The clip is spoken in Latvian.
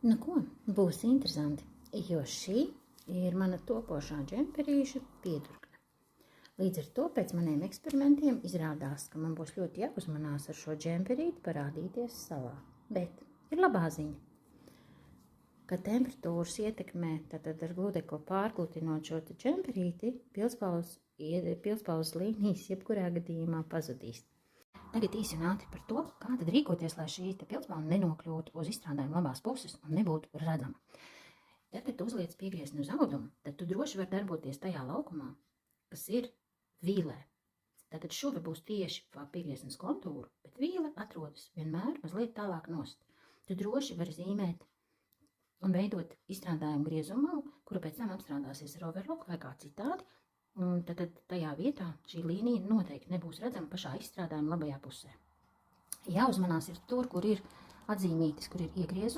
Nu ko, būs interesanti, jo šī ir mana topošā džemperīša piedurkne. Līdz ar to pēc maniem eksperimentiem izrādās, ka man būs ļoti jāuzmanās ar šo džemperīti parādīties salā. Bet ir labā ziņa, ka temperatūras ietekmē, tātad ar gludekli pārglutinot šo džemperīti, pildspalvas līnijas jebkurā gadījumā pazudīs. Tagad īsi un ātri par to, kā tad rīkoties, lai šī pildspalva nenokļūtu uz izstrādājuma labās puses un nebūtu redzama. Tad, kad tu uzliec piegriezni uz audumu, tad tu droši vari darboties tajā laukumā, kas ir vīlē. Tātad šuve būs tieši pa piegrieznes kontūru, bet vīle atrodas vienmēr mazliet tālāk nost. Tu droši vari zīmēt un veidot izstrādājumu griezumu, kuru pēc tam apstrādāsies ar overlock vai kā citādi. Un tad tajā vietā šī līnija noteikti nebūs redzama pašā izstrādājuma labajā pusē. Jāuzmanās ir tur, kur ir atzīmītas, kur ir iegriezums.